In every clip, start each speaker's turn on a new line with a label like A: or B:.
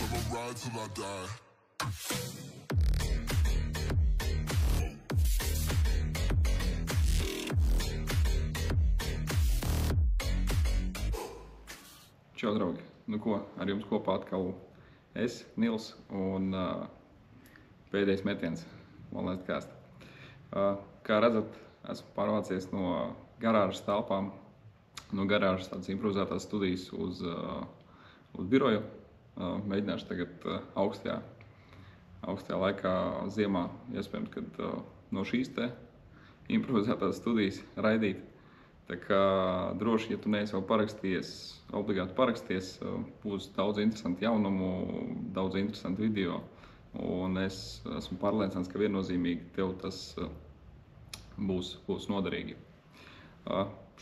A: I'ma ride till I die.
B: Čau, draugi! Nu ko, ar jums kopā atkal es, Nils, un pēdējais metiens One Last Cast. Kā redzat, esmu pārvācies no garāžas telpām, no garāžas tādas improvizētās studijas uz biroju. Mēģināšu tagad augstajā laikā ziemā, iespējams, kad no šīs te improvizētās studijas raidīt. Tā kā droši, ja tu neesi vēl parakstījies, obligāti paraksties, būs daudz interesantu jaunumu, daudz interesantu video. Un es esmu pārliecināts, ka viennozīmīgi tev tas būs noderīgi.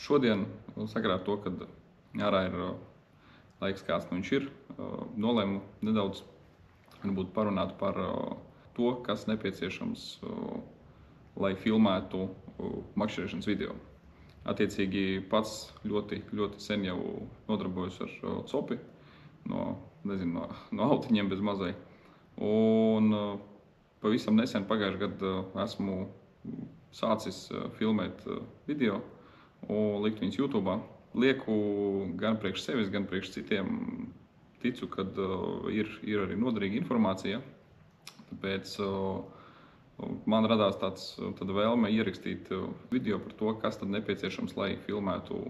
B: Šodien, sakarā ar to, kad ārā ir laiks, kāds viņš ir, nolēmu nedaudz varbūt parunāt par to, kas nepieciešams, lai filmētu makšķerēšanas video. Attiecīgi pats ļoti sen jau nodarbojos ar copi, no autiņiem bez mazai. Un pavisam nesen pagājušajā gadā esmu sācis filmēt video un likt viņus YouTube. Lieku gan priekš sevis, gan priekš citiem. Ticu, ka ir arī noderīga informācija. Tāpēc man radās tāda vēlme ierakstīt video par to, kas tad nepieciešams, lai filmētu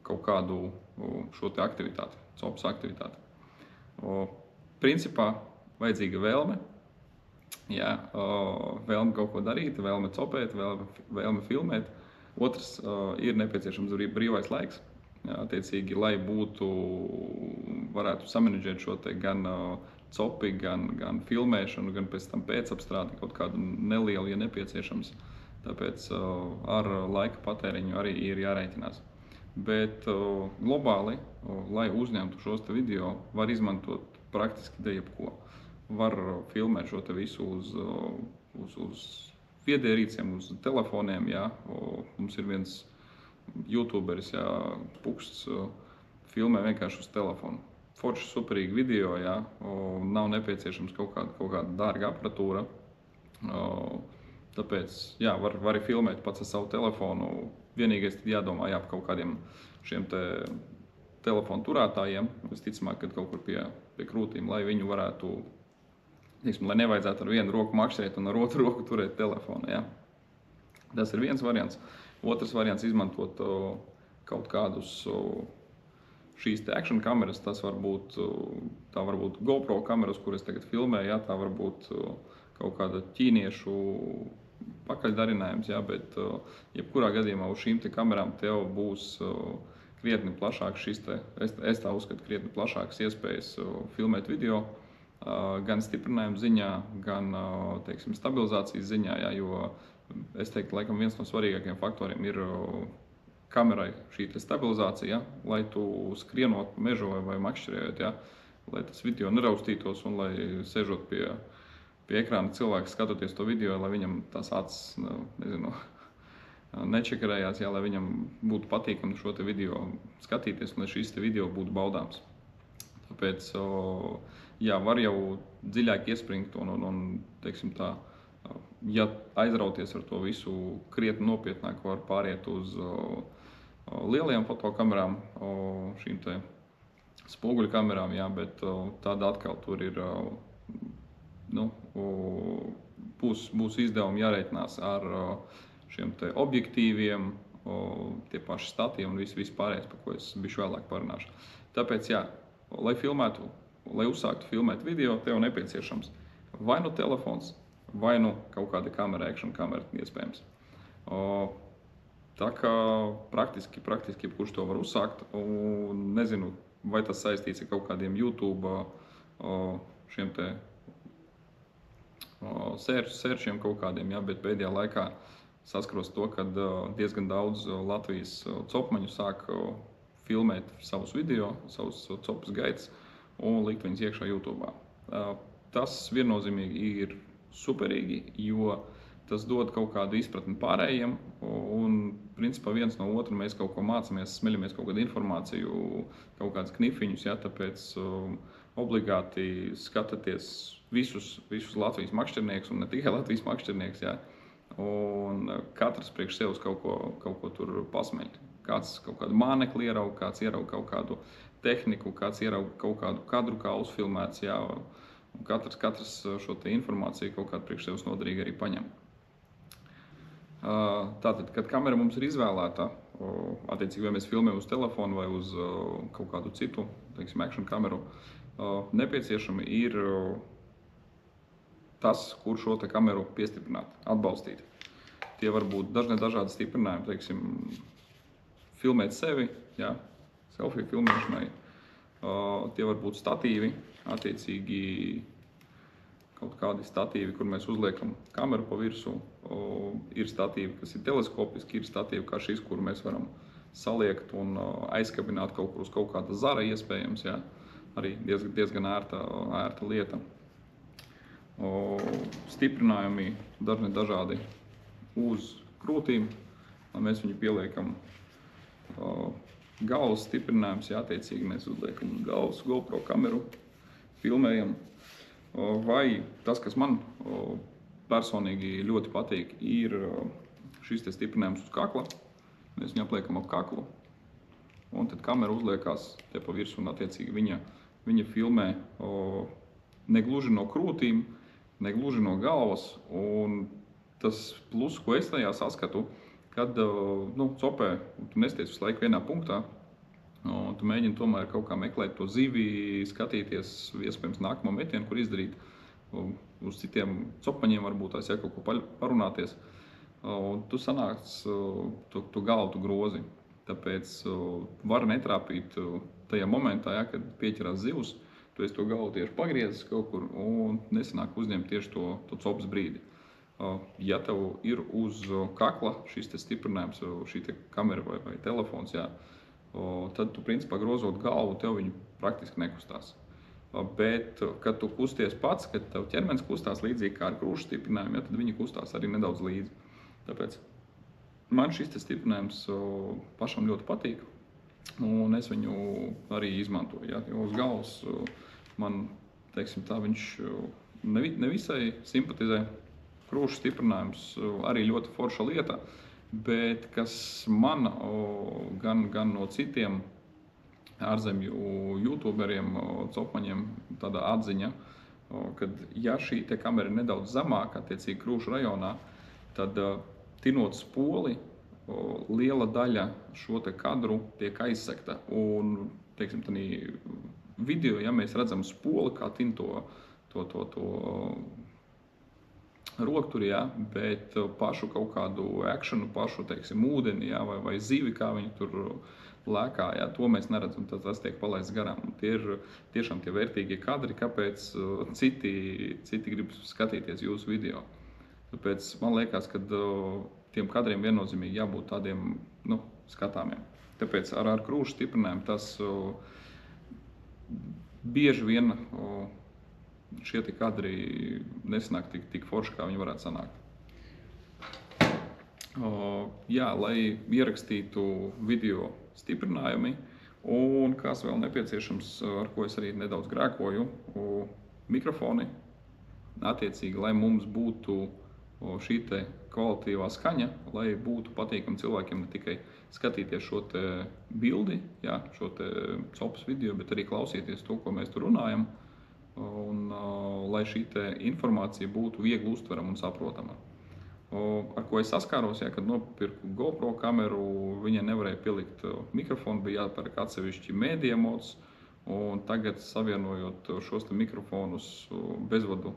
B: kaut kādu šo te aktivitāti, copas aktivitāti. Principā vajadzīga vēlme, vēlme kaut ko darīt, vēlme copēt, vēlme filmēt. Otrs ir nepieciešams brīvais laiks, attiecīgi, lai varētu samanedžēt šo te gan copi, gan filmēšanu, gan pēc tam pēcapstrādi kaut kādu nelielu, ja nepieciešams. Tāpēc ar laika patēriņu arī ir jārēķinās. Bet globāli, lai uzņemtu šos te video, var izmantot praktiski jebko. Var filmēt šo te visu uz viedierīciem, uz telefoniem. Mums ir viens YouTuberis, Puksts, filmē vienkārši uz telefonu. Forši superīgi video, nav nepieciešams kaut kāda dārga aparatūra. Tāpēc, var arī filmēt pats ar savu telefonu. Vienīgais tad jādomā par kaut kādiem šiem te telefonu turētājiem. Visticamāk, kad kaut kur pie krūtīm, lai viņu varētu, lai nevajadzētu ar vienu roku makšķerēt un ar otru roku turēt telefonu. Tas ir viens variants. Otrs variants izmantot kaut kādus šīs te action kameras, tā var būt GoPro kameras, kuras tagad filmēju, tā var būt kaut kāda ķīniešu pakaļdarinājums, bet jebkurā gadījumā uz šīm te kamerām tev būs krietni plašāks es tā uzskatu, krietni plašākas iespējas filmēt video, gan stiprinājuma ziņā, gan, stabilizācijas ziņā, jo es teiktu, laikam viens no svarīgākajiem faktoriem ir kamerai šī stabilizācija, lai tu skrienot pa mežu vai makšķerējot, lai tas video neraustītos un lai sežot pie ekrāna cilvēks skatoties to video, lai viņam tās acis, nečekarējās, lai viņam būtu patīkami šo te video skatīties un lai šīs te video būtu baudāms. Tāpēc, var jau dziļāk iespringt un teiksim tā, ja aizrauties ar to visu krietni nopietnāk, var pāriet uz lielajām fotokamerām, šīm te spoguļu kamerām, bet tāda atkal tur ir, būs izdevumi jārēķinās ar šiem te objektīviem, tie paši statīvi un viss pārējais, par ko es bišķi vēlāk parunāšu. Tāpēc, lai uzsāktu filmēt video, tev nepieciešams vai nu telefons, vai nu kaut kāda kamera, action kamera iespējams. Tā kā praktiski jebkurš to var uzsākt, un nezinu, vai tas saistīts ar kaut kādiem YouTube šiem te sērčiem kaut kādiem, bet pēdējā laikā saskaros to, ka diezgan daudz Latvijas copmaņu sāk filmēt savus video, savus copas gaitas un likt viņus iekšā YouTube. Tas viennozīmīgi ir superīgi, jo tas dod kaut kādu izpratni pārējiem, un principā viens no otra mēs kaut ko mācāmies, smeļamies kaut kādu informāciju, kaut kādus knifiņus, ja, tāpēc obligāti skatieties visus Latvijas makšķerniekus, un ne tikai Latvijas makšķerniekus, ja, un katrs priekš sevis kaut ko tur pasmeļ. Kāds kaut kādu mānekli ieraug, kāds ieraug kaut kādu tehniku, kāds ieraug kaut kādu kadru, kā uzfilmēts, ja, un katrs šo te informāciju kaut kādu priekš sevis noderīgi arī paņem. Tātad, kad kamera mums ir izvēlēta, attiecīgi vai mēs filmējam uz telefonu vai uz kaut kādu citu, teiksim, action kameru, nepieciešami ir tas, kur šo te kameru piestiprināt, atbalstīt. Tie var būt dažādi stiprinājumi, teiksim, filmēt sevi, ja, selfie filmēšanai. Tie var būt statīvi, attiecīgi kaut kādi statīvi, kur mēs uzliekam kameru pa virsmu. Ir statīvi, kas ir teleskopiski, ir statīvi kā šis, kur mēs varam saliekt un aizkabināt kaut kur uz kaut kāda zara iespējams. Ja? Arī diezgan ērta lieta. Stiprinājumi dažādi uz krūtīm. Mēs viņu pieliekam galvas stiprinājums, ja, attiecīgi mēs uzliekam galvas GoPro kameru, filmējam. Vai tas, kas man personīgi ļoti patīk, ir šis te stiprinājums uz kakla. Mēs viņu apliekam ap kaklu, un tad kamera uzliekās te pa virsmu, un attiecīgi viņa filmē negluži no krūtīm, negluži no galvas, un tas plus, ko es tajā saskatu, kad copē, tu nesties visu laiku vienā punktā, tu mēģini tomēr kaut kā meklēt to zivi, skatīties, iespējams, nākamo metienu, kur izdarīt uz citiem copaņiem, varbūt tās, ja kaut ko parunāties. Tu sanāc, tu galvu tu grozi. Tāpēc var netrāpīt tajā momentā, ja, kad pieķerās zivs, tu esi to galvu tieši pagriezis kaut kur un nesanāk uzņemt tieši to copas brīdi. Ja tev ir uz kakla šis te stiprinājums, šī te kamera vai telefons, ja, tad tu, principā, grozot galvu, tev viņu praktiski nekustās. Bet, kad tu kusties pats, kad tev ķermenis kustās līdzīgi kā ar krūšu stiprinājumu, ja, tad viņi kustās arī nedaudz līdzi. Tāpēc man šis te stiprinājums pašam ļoti patīk, un es viņu arī izmantoju. Ja, jo uz galvas man, teiksim tā, viņš nevisai simpatizē. Krūšu stiprinājums arī ļoti forša lieta. Bet kas man gan no citiem ārzemju youtuberiem, copmaņiem tāda atziņa, kad ja šī te kamera ir nedaudz zemāka, attiecīgi krūšu rajonā, tad tinot spoli, liela daļa šo te kadru tiek aizsekta. Un, teiksim, tādā video, ja mēs redzam spoli, kā tin to rokturi, ja, bet pašu kaut kādu actionu, pašu, teiksim, ūdeni, ja, vai zivi, kā viņi tur lēkā, ja, to mēs neredzam, tad tas tiek palaists garām. Tie ir tiešām tie vērtīgie kadri, kāpēc citi grib skatīties jūsu video. Tāpēc man liekas, ka tiem kadriem viennozīmīgi jābūt tādiem, skatāmiem. Tāpēc ar krūšu stiprinājumu tas bieži vien šie kadri nesanāk tik forši, kā viņi varētu sanākt. Jā, lai ierakstītu video stiprinājumi, un kas vēl nepieciešams, ar ko es arī nedaudz grēkoju, mikrofoni. Attiecīgi, lai mums būtu šī te kvalitīvā skaņa, lai būtu patīkami cilvēkiem ne tikai skatīties šo te bildi, jā, šo te copas video, bet arī klausīties to, ko mēs tur runājam. Un lai šī informācija būtu viegli uztverama un saprotama. Ar ko es saskāros, ja, kad nopirku GoPro kameru, viņai nevarēja pielikt mikrofonu, bija jāpērk atsevišķi media mods, un tagad savienojot šos te mikrofonus bezvadu,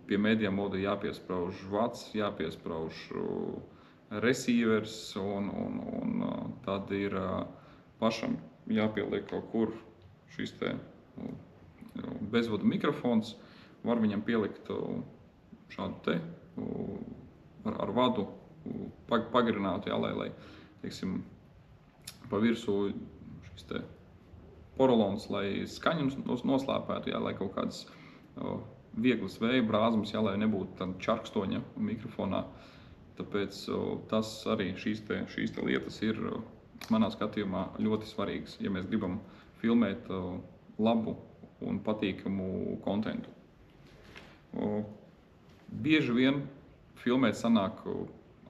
B: pie media moda jāpiesprauž vats, jāpiesprauž receivers, un tad ir pašam jāpieliek kaut kur šis te bezvadu mikrofons, var viņam pielikt šādu te ar vadu pagarinātu, jā, lai teiksim, pa virsū šis te porolons, lai skaņu noslēpētu, jā, lai kaut kādas vieglas vēja brāzmas, lai nebūtu tāda čarkstoņa mikrofonā. Tāpēc tas arī šīs te lietas ir manā skatījumā ļoti svarīgas, ja mēs gribam filmēt labu un patīkamu kontentu. Bieži vien filmēt sanāk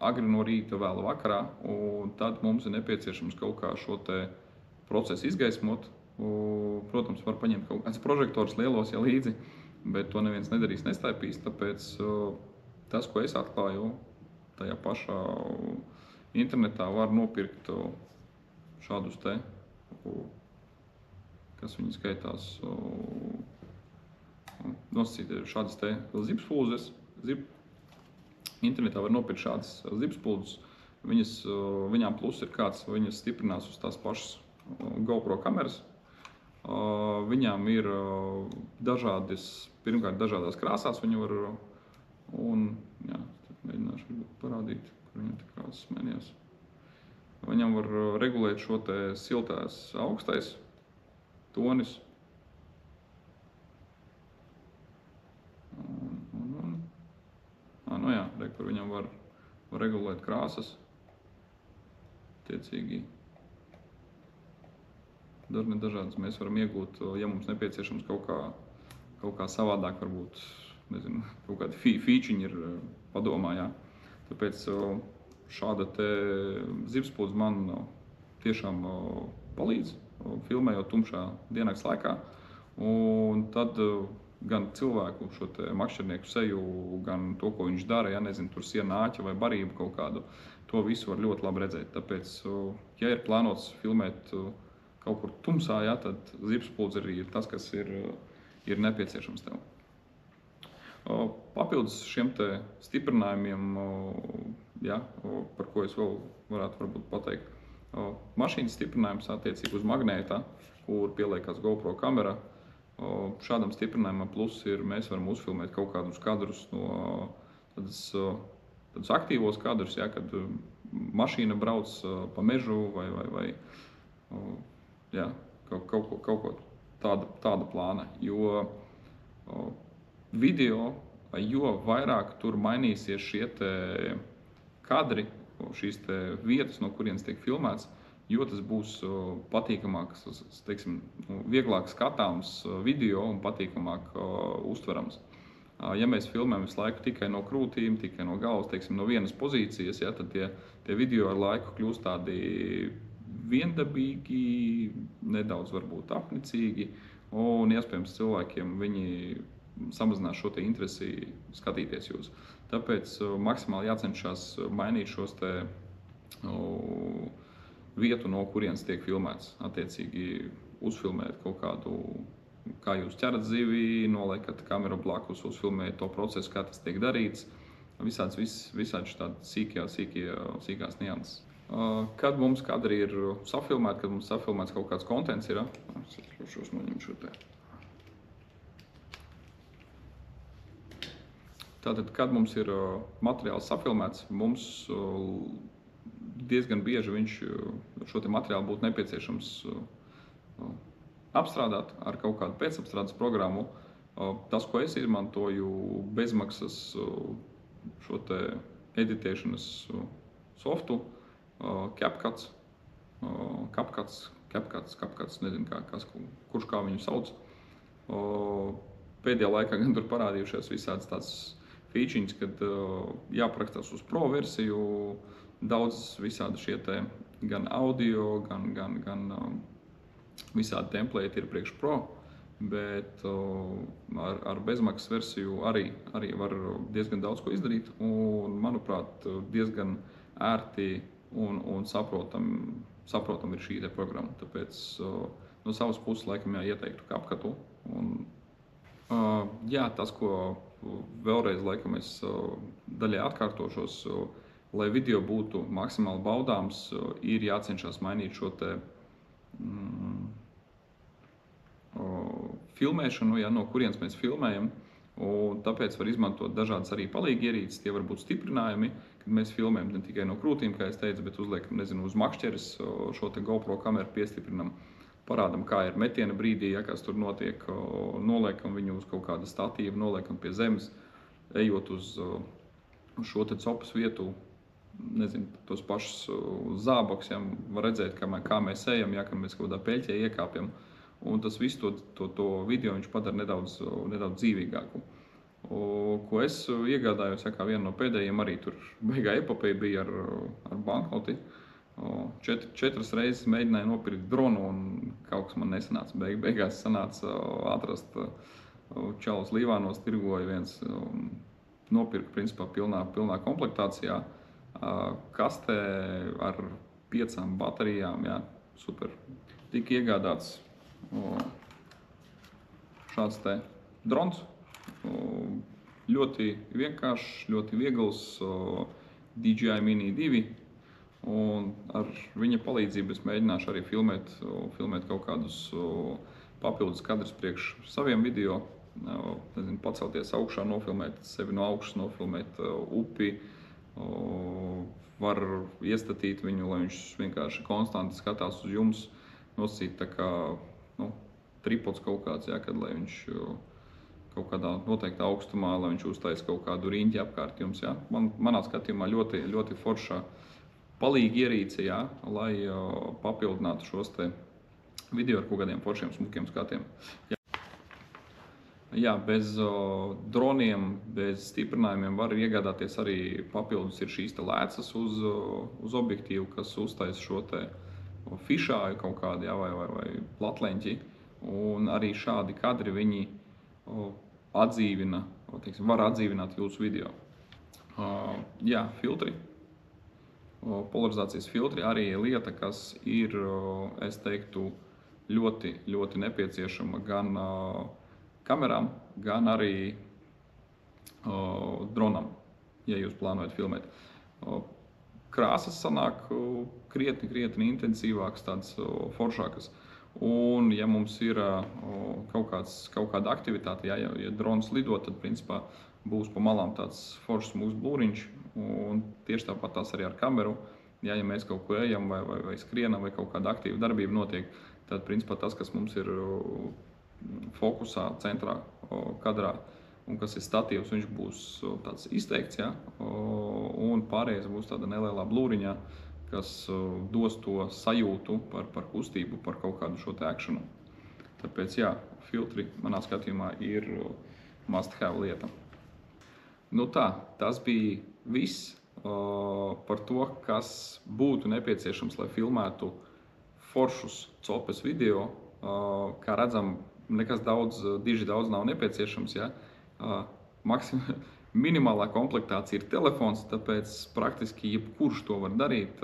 B: agri no rīta, vēlu vakarā, un tad mums ir nepieciešams kaut kā šo te procesu izgaismot. Protams, var paņemt kaut kāds prožektors lielos līdzi, bet to neviens nedarīs, nestaipīs. Tāpēc tas, ko es atklāju, tajā pašā internetā var nopirkt šādus te, kas viņi skaitās, nosacīt šādas te zipspuldzes. Internetā var nopirkt šādas zipspuldzes. Viņām plus ir kāds, viņas stiprinās uz tās pašas GoPro kameras. Viņām ir pirmkārt dažādās krāsās viņi var, un, jā, mēģināšu parādīt, kur viņam te krāsas mainījās. Viņam var regulēt šo te siltās augstais tonis. Nu jā, kur viņam var regulēt krāsas. Tiecīgi dažādas mēs varam iegūt, ja mums nepieciešams kaut kā savādāk, varbūt, nezinu, kaut kādi feature ir padomā, jā. Tāpēc šāda te zipspuldze man tiešām palīdz, filmējot tumšā diennakts laikā, un tad gan cilvēku, šo te makšķernieku seju, gan to, ko viņš dara, ja nezinu, tur siena āķa vai barību kaut kādu, to visu var ļoti labi redzēt. Tāpēc, ja ir plānots filmēt kaut kur tumsā, ja, tad zipspuldze arī ir tas, kas ir nepieciešams tev. Papildus šiem te stiprinājumiem, ja, par ko es vēl varētu varbūt pateikt, mašīnas stiprinājums attiecīgi uz magnēta, kur pieliekās GoPro kamera. Šādam stiprinājumam plus ir, mēs varam uzfilmēt kaut kādus kadrus no tādus aktīvos kadrus, ja, kad mašīna brauc pa mežu vai jā, kaut ko tāda plāna. Jo video, jo vairāk tur mainīsies šie te kadri, šīs te vietas, no kurienes tiek filmēts, jo tas būs patīkamāks, teiksim, vieglāk skatāms video un patīkamāk uztverams. Ja mēs filmējam visu laiku tikai no krūtīm, tikai no galvas, teiksim, no vienas pozīcijas, ja, tad tie video ar laiku kļūst tādi viendabīgi, nedaudz varbūt apnicīgi, un iespējams cilvēkiem viņi samazinās šo te interesi skatīties jūs. Tāpēc maksimāli jācenšas mainīt šos te vietu, no kurienes tiek filmēts. Attiecīgi uzfilmēt kaut kādu, kā jūs ķerat zivi, noliekat kameru blakus, uzfilmēt to procesu, kā tas tiek darīts. Visādi tādi sīkās nianses. Kad mums kadri ir safilmēti, kad mums safilmēts kaut kāds kontents ir, es atļaušos noņemt šo te. Tātad, kad mums ir materiāls safilmēts, mums diezgan bieži šo te materiālu būtu nepieciešams apstrādāt ar kaut kādu pēcapstrādes programmu. Tas, ko es izmantoju bezmaksas šo te editēšanas softu, CapCuts, nezinu, kurš kā viņu sauc. Pēdējā laikā gan tur parādījušies visādas tāds features, kad jāprakstās uz pro versiju, daudz visādi šie te gan audio, gan visādi template ir priekš pro, bet ar bezmaksas versiju arī var diezgan daudz ko izdarīt, un, manuprāt, diezgan ērti un saprotam ir šī te programma. Tāpēc no savas puses laikam ieteiktu CapCutu. Jā, tas, ko vēlreiz laikam es daļai atkārtošos, lai video būtu maksimāli baudāms, ir jācenšas mainīt šo te filmēšanu, ja, no kurienes mēs filmējam. Un tāpēc var izmantot dažādas arī palīgi ierīces. Tie var būt stiprinājumi, kad mēs filmējam ne tikai no krūtīm, kā es teicu, bet uzliekam, nezinu, uz makšķeres šo te GoPro kameru piestiprinam. parādam, kā ir metiena brīdī, ja kas tur notiek, noliekam viņu uz kaut kāda statīva, noliekam pie zemes, ejot uz šo te copas vietu, nezinu, tos pašus zābakus, ja, var redzēt, kā mēs ejam, ja, ka mēs kaut kādā peļķē iekāpjam, un tas visu to video viņš padara nedaudz dzīvīgāku. Ko es iegādājos, ja, kā vienu no pēdējiem, arī tur beigā epopeja bija ar banknoti. 4 reizes mēģināju nopirkt dronu, un kaut kas man nesanāca. Beigās sanāca atrast čalus Līvānos, tirgoja viens, nopirka principā pilnā komplektācijā. Kastē ar 5 baterijām, jā, super. Tika iegādāts šāds te drons. Ļoti vienkāršs, ļoti viegls DJI Mini 2. Un ar viņa palīdzību es mēģināšu arī filmēt kaut kādus papildus kadrus priekš saviem video. Nezinu, pacelties augšā, nofilmēt sevi no augšas, nofilmēt upi. Var iestatīt viņu, lai viņš vienkārši konstanti skatās uz jums, nosīt tā kā tripods kaut kāds, ja, kad lai viņš kaut kādā noteiktā augstumā, lai viņš uztais kaut kādu riņķi apkārt jums. Ja. Manā skatījumā ļoti, ļoti forša palīgi ierīce, ja, lai papildinātu šos te video ar kaut kādiem foršiem smukiem skatiem. Jā, bez droniem, bez stiprinājumiem var iegādāties arī papildus ir šīs te lēcas uz objektīvu, kas uztais šo te fišāju kaut kādu, ja, vai platleņķi. Un arī šādi kadri viņi atdzīvina, teiksim, var atdzīvināt jūsu video. Jā, filtri. Polarizācijas filtri arī ir lieta, kas ir, es teiktu, ļoti, ļoti nepieciešama gan kamerām, gan arī dronam, ja jūs plānojat filmēt. Krāsas sanāk krietni intensīvākas, tādas foršākas. Un, ja mums ir kaut kāda aktivitāte, ja drons lido, tad principā būs pa malām tāds foršs mūsu blūriņš. Un tieši tāpat tās arī ar kameru. Ja mēs kaut ko ejam vai skrienam vai kaut kāda aktīva darbība notiek, tad principā tas, kas mums ir fokusā, centrā, kadrā un kas ir statīvs, viņš būs tāds izteikts, ja? Un pārējais būs tāda nelielā blūriņā, kas dos to sajūtu par kustību, par kaut kādu šo te akšanu. Tāpēc, jā, filtri manā skatījumā ir must have lieta. Nu tā, tas bija viss par to, kas būtu nepieciešams, lai filmētu foršus copes video. Kā redzam, nekas diži daudz nav nepieciešams. Ja? Minimālā komplektācija ir telefons, tāpēc praktiski jebkurš to var darīt.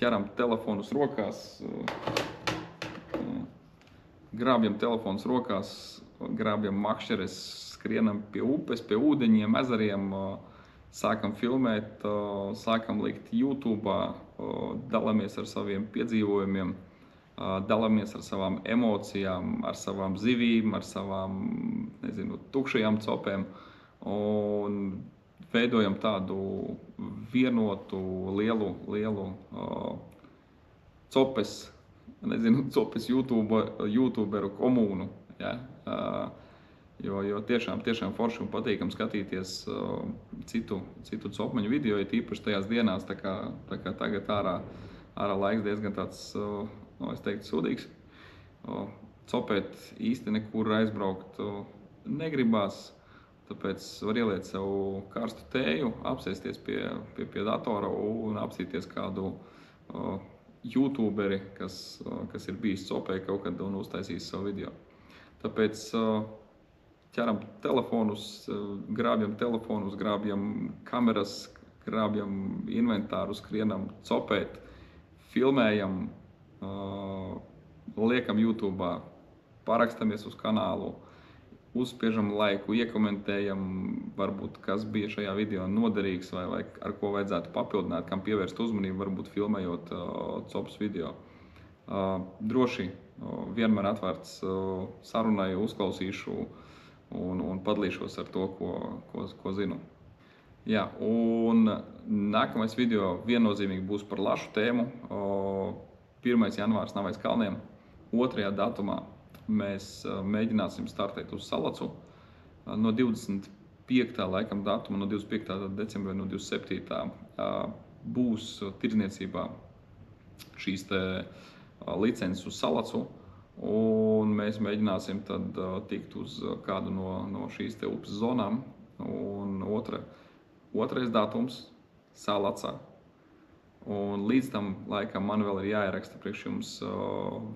B: Ķeram telefonus rokās, grābjam telefonus rokās, grābjam makšķeres, skrienam pie upes, pie ūdeņiem, ezeriem, sākam filmēt, sākam likt YouTube, dalāmies ar saviem piedzīvojumiem, dalāmies ar savām emocijām, ar savām zivīm, ar savām, nezinu, tukšajām copēm un veidojam tādu vienotu lielu copes YouTuberu komūnu. Ja? Jo tiešām forši un patīkam skatīties citu copmaņu video, ja tīpaši tajās dienās, tā kā tagad ārā laiks diezgan tāds, es teiktu, sūdīgs. Copēt īsti nekur aizbraukt negribās, tāpēc var ieliet sev karstu tēju, apsēsties pie datora un apsīties kādu YouTuberi, kas ir bijis copē kaut kad un uztaisījis savu video. Tāpēc ķeram telefonus, grābjam telefonus, grābjam kameras, grābjam inventāru, skrienam copēt, filmējam, liekam YouTube, parakstamies uz kanālu, uzspiežam laiku, iekomentējam, varbūt kas bija šajā video noderīgs vai ar ko vajadzētu papildināt, kam pievērst uzmanību, varbūt filmējot copas video. Droši vienmēr atvērts sarunai, uzklausīšu un padalīšos ar to, ko zinu. Jā, un nākamais video viennozīmīgi būs par lašu tēmu. 1. janvārs nav aiz kalniem. 2. datumā mēs mēģināsim startēt uz Salacu. No 25. laikam datuma, no 25. decembra, no 27. Būs tirdzniecībā šīs te licences uz Salacu, un mēs mēģināsim tad tikt uz kādu no šīs te upes zonām. Un otrais datums Salacā. Un līdz tam laikam man vēl ir jāieraksta priekš jums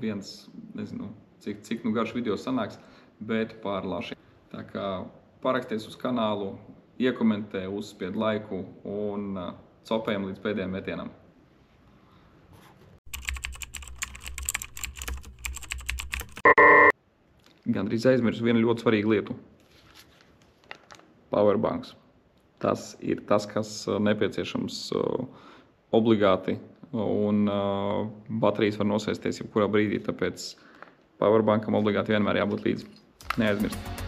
B: viens, nezinu, cik nu garš video sanāks, bet par lašiem. Tā kā paraksties uz kanālu, iekomentē, uzspied laiku un copējam līdz pēdējiem metienam. Gandrīz aizmirsu vienu ļoti svarīgu lietu. Powerbanks. Tas ir tas, kas nepieciešams obligāti, un baterijas var nosēsties jebkurā brīdī, tāpēc powerbankam obligāti vienmēr jābūt līdzi. Neaizmirst.